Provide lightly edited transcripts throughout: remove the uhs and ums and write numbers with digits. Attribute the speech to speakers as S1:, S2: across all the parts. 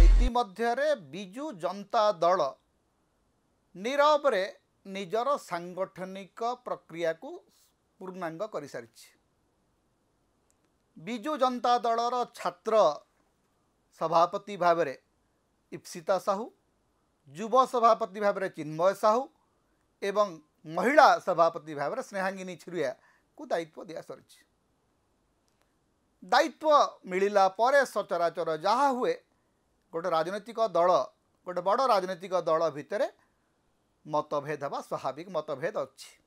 S1: इतिमध्यरे बिजु जनता दल नीरव रे निजर सांगठनिक प्रक्रिया को पूर्णांग कर सारी। बिजु जनता दलर छात्र सभापति भाव में इप्सिता साहू, युव सभापति भाव में चिन्मय साहू एवं महिला सभापति भाव में स्नेहांगिनी छुरिया को दायित्व दिया सर। दायित्व मिलला परे सचराचर जहा हुए गोटे राजनैतिक दल, गोटे बड़ राजनैतिक दल भितर मतभेद हवा स्वाभाविक मतभेद अच्छी।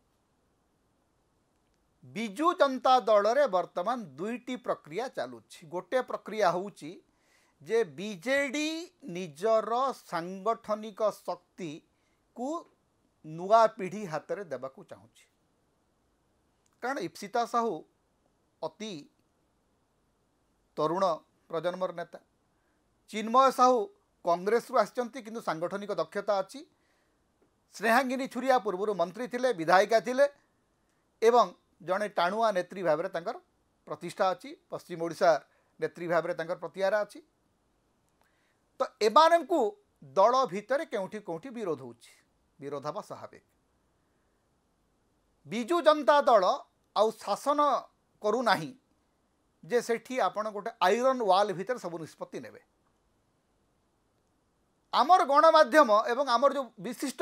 S1: बिजु जनता दल रे वर्तमान दुईटी प्रक्रिया चलुछि। गोटे प्रक्रिया होउछि जे बीजेडी निजर सांगठनिक शक्ति को नुआ पीढ़ी हाथ में देवाकू चाहूँगी। कारण इप्सिता साहू अति तरुण प्रजन्मर नेता, चिन्मय साहू कांग्रेस रु आसिचंती किंतु सांगठनिक दक्षता अच्छी। स्नेहांगिनी छुरिया पूर्व मंत्री थिले, विधायिका थिले एवं जड़े टाणुआ नेत्री भाव में तांकर प्रतिष्ठा अच्छी। पश्चिम ओडिशा नेत्री भाव में तांकर प्रतिहारा अच्छी। तो एमानंकु दल भितर केउठी कोउठी विरोध होउछि, विरोध हवा स्वाभाविक। बिजु जनता दल आउ शासन करू नाही जे सेठी आपण गोटे आयरन वाल भितर सब निष्पत्ति नेबे। आमर गणमाध्यम एवं आमर जो विशिष्ट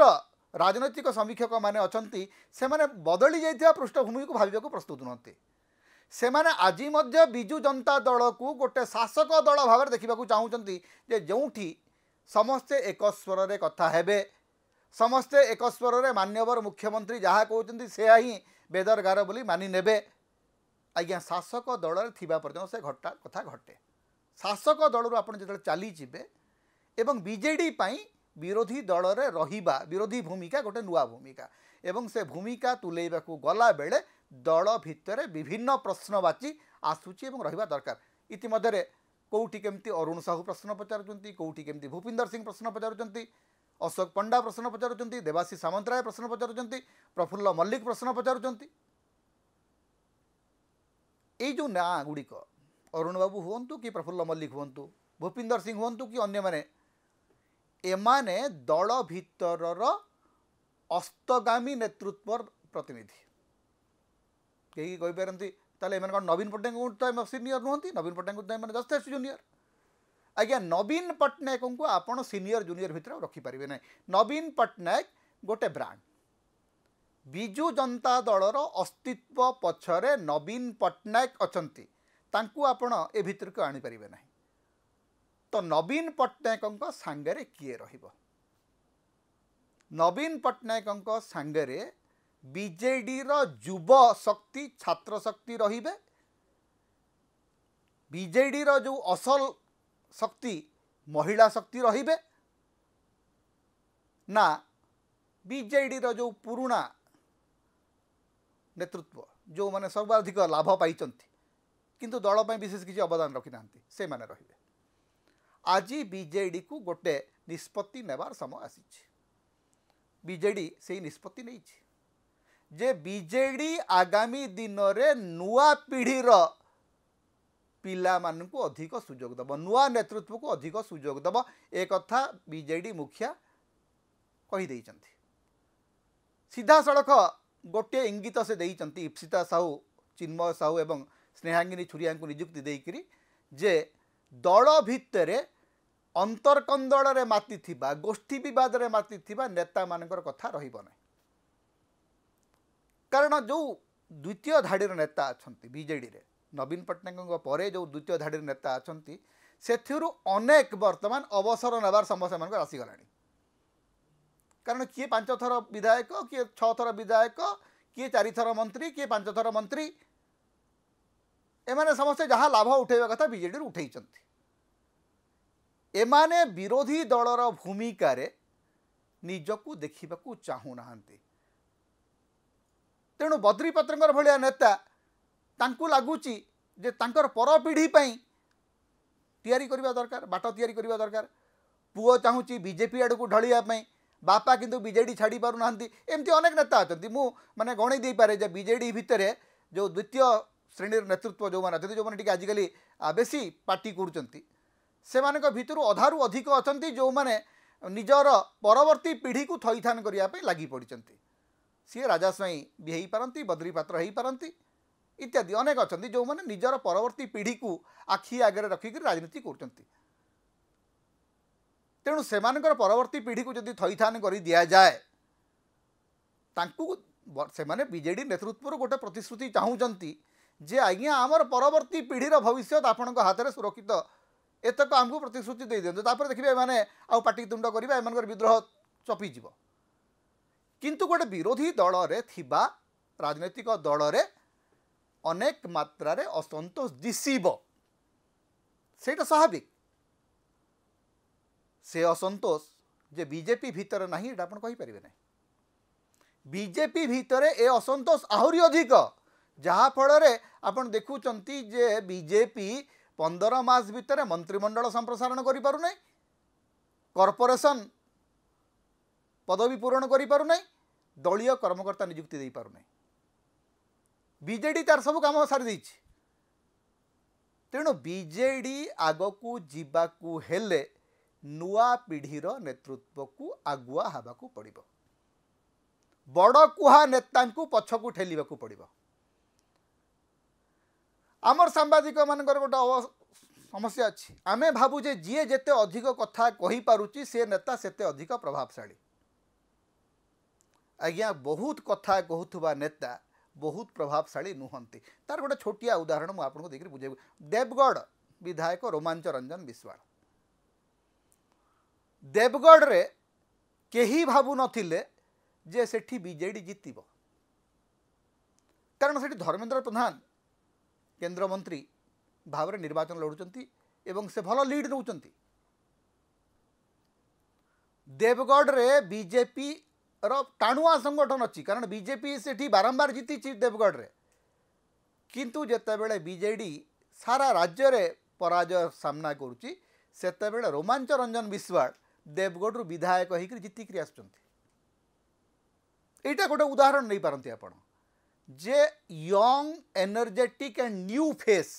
S1: राजनैतिक समीक्षक माने अछंती से माने बदली जाइथिया पृष्ठभूमि को भाविबा को प्रस्तुत नहते। से माने आजी मध्य बिजु जनता दल को गोटे शासक दल भाव में देखा चाहूँगी जे जोठी समस्ते एक स्वर रे कथा हेबे, समस्ते एक स्वर रे मान्यवर मुख्यमंत्री जहाँ कहते से ही बेदरगार बोली मानि नेबे। आज्ञा शासक दल थिबा पर्यंत से घटा कथा घटे। शासक दल आप चली जिबे एवं बीजेडी पाई विरोधी दल रे रहिबा विरोधी भूमिका गोटे नुआ भूमिका एवं से भूमिका तुलेबा को गला बेले दल भितर विभिन्न प्रश्नवाची आसूची एवं रहिबा दरकार। इतिमध्यरे कोउठी केमती अरुण साहू प्रश्न पचारुचंती, कोउठी केमती भूपिंदर सिंह प्रश्न पचारुचंती, अशोक पंडा प्रश्न पचारुचंती, देवाशीष सामंतराय प्रश्न पचारुचंती, प्रफुल्ल मल्लिक प्रश्न पचारुचंती। ये जो ना गुड़िक अरुण बाबू हुंतु कि प्रफुल्ल मल्लिक हुंतु, भूपिंदर सिंह हुंतु कि अन्य माने एमाने दल भितरर अस्तगामी नेतृत्व प्रतिनिधि। कहीं कहींपारती ताले नवीन पट्टनायक तो सीनियर नुहति, नवीन पट्टनायक जस्ट जूनियर। आज्ञा नवीन पट्टनायक को आपण सीनियर जूनियर भितर रखिपारे ना। नवीन पट्टनायक गोटे ब्रांड। बिजु जनता दलर अस्तित्व पछरे नवीन पट्टनायक अछंती, तांकू आपण ए भितर को आनी परिबे नाही। तो नवीन पट्टनायक सांगरे किए रहिबो? नवीन पट्टनायक सांगरे बीजेडी युव शक्ति छात्र शक्ति रहिबे। बीजेडी जो असल शक्ति महिला शक्ति रहिबे ना बीजेडी जो पुराना नेतृत्व जो माने सर्वाधिक लाभ पाई किंतु दल पर विशेष किसी अवदान रखी ना से माने रहिबे। आज बीजेडी को गोटे निष्पत्ति नेबार समय आसी। बीजेडी से निष्पत्ति नहीं जे बीजेडी आगामी दिन रे नुआ पीढ़ीर पिला मान को अधिक सुजोग दब, नुआ नेतृत्व को अधिक सुजोग दब। एक कथा बीजेडी मुखिया कही सीधा सड़क गोटे इंगित से देइचंती इप्सिता साहू, चिन्मय साहू एवं स्नेहांगिनी छुरिया को नियुक्ति देकरी जे दल भितरे अंतरकंदल रे माती थिबा, गोष्ठी विवाद रे माती थिबा नेता मानकर कथा रहिबो नै। कारण जो द्वितीय धाड़ीर नेता अछंती बीजेडी रे नवीन पट्टनायक परे जो द्वितीय धाड़ीर नेता अछंती सेथिरु अनेक वर्तमान अवसर नेबार समय सेमानकर आसीगलानी। कारण किए 5 थर विधायक, किए 6 थर विधायक, किए 4 थर मंत्री, किए 5 थर मंत्री, एमाने समस्ते जहाँ लाभ उठेबा कथा बीजेडी उठेइचंती। एमाने विरोधी दलर भूमिका रे निजकू देखिबाकू चाहू नाहंती। तेणु बद्री पत्रंकर भलिया नेता तांकू लागुची जे तांकर पर पीढ़ी पई तैयारी करबा दरकार, बाट तैयारी करबा दरकार। पुओ चाहूची बीजेपी आड़ को ढलिया पई, बापा किंतु बीजेडी छाड़ी पारु नाहंती। एमती अनेक नेता अछंती। मु माने गणी दे पारे जे बीजेडी भितरे जो द्वितीय श्रेणी नेतृत्व जो मैंने जो मैंने आजिकल बेसी पार्टी कर भितर अधारू अधिक अच्छा जो मैंने निजर परवर्ती पीढ़ी को थईथान करने लगी पड़ी सी राजा स्वाई भी हो पारती बद्री पात्र हो पारती इत्यादि अनेक अच्छा जो मैंने निजर परवर्ती पीढ़ी को आखि आगे रखिक राजनीति कर तेणु से परवर्ती पीढ़ी को जदि थईथान कर दि जाए से बीजेडी नेतृत्व गोटे प्रतिश्रुति चाहूँगी जे आज्ञा आमर परवर्ती पीढ़ीर भविष्य आपण हाथ में सुरक्षित एतक आमको प्रतिश्रुति दे दिंतु देखिए मैंने आउ पाटितुंड करेंगे एम विद्रोह चपीज किंतु गोटे विरोधी दल रे थिबा राजनैतिक दल रे अनेक मात्रा रे असंतोष दिशिब सेटा स्वाभाविक से असंतोष जे बीजेपी भीतर ना ये आप कहींपारे ना बीजेपी भीतर ए असंतोष आहरी अधिक जहाँ फल आपन देखुंती जे बीजेपी 15 मास भितर मंत्रिमंडल संप्रसारण कर पारु नहीं कॉर्पोरेशन पदवी पूरण कर पारु नहीं दलीय कर्मकर्ता नियुक्ति दे पारु नहीं बीजेडी तार सब काम सारी देछि तेणु बीजेडी आगकू जीवाकू हेले नुआ पीढ़ीर नेतृत्व को आगुआ हवाकू पड़िबो बड़ कुहा नेता पछकू ठेलिबाकू पड़िबो आमर सांबादिक मानकर गोटे समस्या अच्छी आमे भावुजे जी जेते अधिक कथा कही पारुची से नेता सेते अधिक प्रभावशाली आज्ञा बहुत कथा कहूथुबा नेता बहुत प्रभावशाली नुहंती तार गोटे छोटिया उदाहरण मुझे आपको देखिए बुझे देवगढ़ विधायक रोमांच रंजन विश्वाल देवगढ़ रे केही भावु नथिले जे सेठी बीजेडी जितिबो कारण सेठी धर्मेंद्र प्रधान केंद्र मंत्री भाव में निर्वाचन लड़ुचंती एवं से भल लीड नौचंती देवगढ़ रे बीजेपी रो टाणुआ संगठन अच्छी कारण बीजेपी सेठी बारंबार जीती देवगढ़ रे किंतु जेतेबेले बीजेडी सारा राज्य रे पराजय सामना करुच्ची सेतेबेले रोमांच रंजन विश्वाल देवगढ़ रु विधायक होकर जीतिक आसुचंती एटा गोटे उदाहरण नहीं पारंती आपण जे young energetic and new face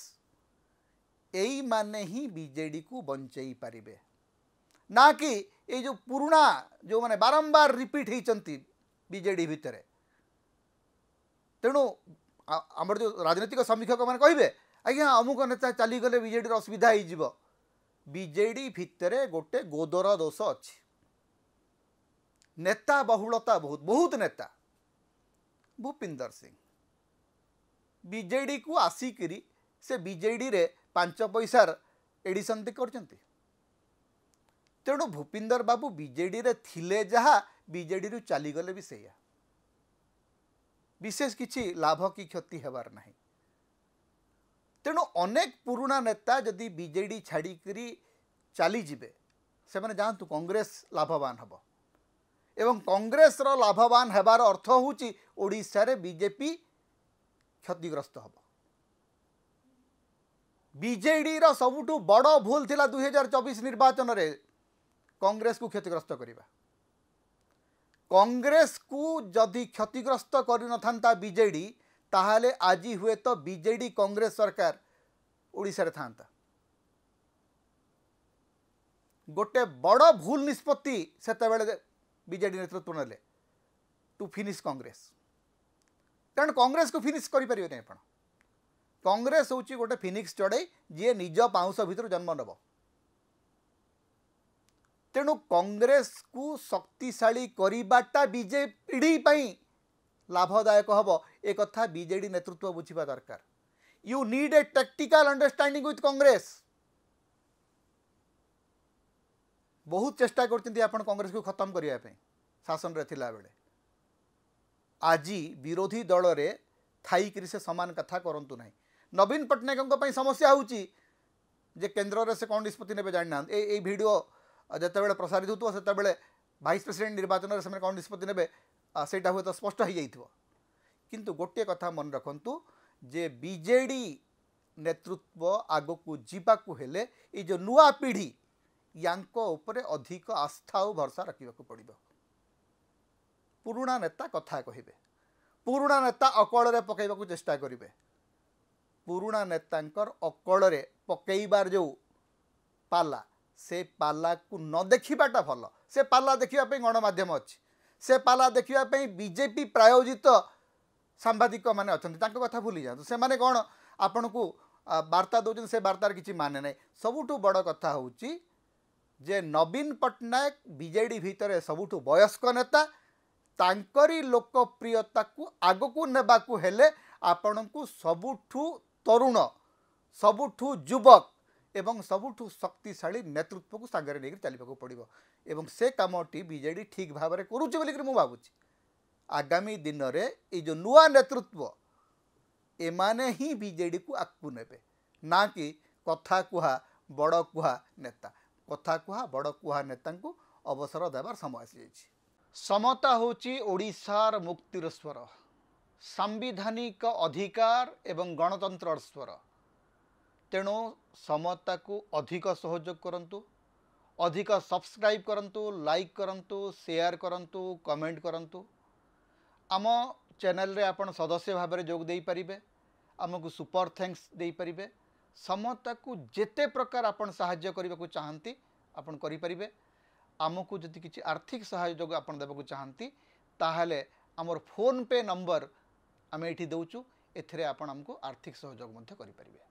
S1: यही माने ही बीजेडी को बंचई पारिबे ना कि ये जो पुराना जो माने बारंबार रिपीट होती बीजेडी भितर तेणु आमर जो राजनीतिक समीक्षक मैंने कहे आज्ञा अमुक नेता चलीगले बीजेडी असुविधा हो बीजेडी भितर गोटे गोदर दोष अच्छी नेता बहुलता बहुत बहुत नेता भूपिंदर सिंह बीजेडी को आसिकी से बीजेडी रे 5 पैसार एडिशन करचंती तेणु भूपिंदर बाबू बीजेडी रे थिले जहा बीजेडी रु चलीगले भी सेया विशेष किछि लाभ की क्षति हेबार नहीं तेणु अनेक पुराना नेता जदि बीजेडी छाड़ी चली जिबे से माने जानतु कांग्रेस लाभवान हबो एवं कांग्रेस रो लाभवान हेबार अर्थ होची ओडिशा रे बीजेपी क्षतिग्रस्त हम बीजेडी रो सबुठु बड़ भूल थिला 2024 निर्वाचन रे कांग्रेस को क्षतिग्रस्त करिबा कांग्रेस को जदि क्षतिग्रस्त करि नथांता बीजेडी ताहाले आजी हुए तो बीजेडी कांग्रेस सरकार ओडिशा रे थांता गोटे बड़ भूल निष्पत्ति सेते बेले बीजेडी नेतृत्व नेले टू फिनिश कांग्रेस कारण कांग्रेस को फिनिश करें आप कांग्रेस हूँ गोटे फिनिक्स चढ़ई जी निज पाउंस भितर जन्म नब तेणु कांग्रेस को शक्तिशाली करवाटा बीजेपी लाभदायक हम एक कथा बीजेडी नेतृत्व बुझा दरकार you need a tactical understanding with Congress बहुत चेष्टा कर कांग्रेस को खत्म करने शासन रे थिला बेले आज विरोधी दल रे थाई से समान कथा करंतु नहीं नवीन पट्टनायक समस्या होची जे केन्द्र रे से कौन निष्पत्ति ने जाना ए वीडियो जिते प्रसारित होतो सेते बेले वाइस प्रेसिडेंट निर्वाचन से कौन निष्पत्ति ने सेटा हुए तो स्पष्ट हो जाइथिबो किंतु गोटे कथा मन रखंतु जे बीजेडी नेतृत्व आगो को जीवा को हेले ये जो नुआ पीढ़ी यांको उपरे अधिक आस्था और भरसा रखा पड़ो पुराना नेता कथा कहे पुराना नेता अकल पकड़ा चेष्टा करेंगे पुरुणा नेतांकर अकल पकईबार जो पाला से पाला को न देखिबाटा भल से पाला देखापी गणमाध्यम अच्छी से पाला देखापी बीजेपी प्रायोजित सांबादिक मैंने अच्छा कथा भूली जातु से मैंने कौन आपण को वार्ता दौरान से वार्तार किसी माने ना सबुठु बड़ कथा हूँ जे नवीन पट्टनायक बीजेडी भितर सबुठु वयस्क नेता तांकरी लोकप्रियता को आग को नेबा को हेले आपण को सबुठु तरुण सबुठु युवक एवं सबुठु शक्तिशाली नेतृत्व को सांगरे लेकर चलने पड़ो एवं से कामटी बीजेडी ठीक भाव में करुच्चे मुझे भावुँ आगामी दिन में ये जो नुआ नेतृत्व एमाने ही बीजेडी को आगू नेबे ना कि कथा कुहा बड़ कुहा नेता कथा कुहा बड़ कुहा नेता को अवसर देवार समय आसी समता होची ओडिशार मुक्तिर स्वर सांविधानिक अधिकार एवं गणतंत्र स्वर तेणु समता को अधिक सहयोग करंतु अधिक सब्सक्राइब करंतु लाइक करंतु शेयर करंतु कमेंट करंतु आम चैनल रे आपण सदस्य भाव में जोग दे पारिबे आमको सुपर थैंक्स दे पारिबे समता को जेते प्रकार आपण सहाय्य करने को चाहती आपण करि परिबे आमको जदि किसी आर्थिक सहयोग आपण देबा को चाहती ताहले आमर फोन पे नंबर आम ये दौचु एथिरे आपण आमको आर्थिक सहयोग मध्य करि परिबे।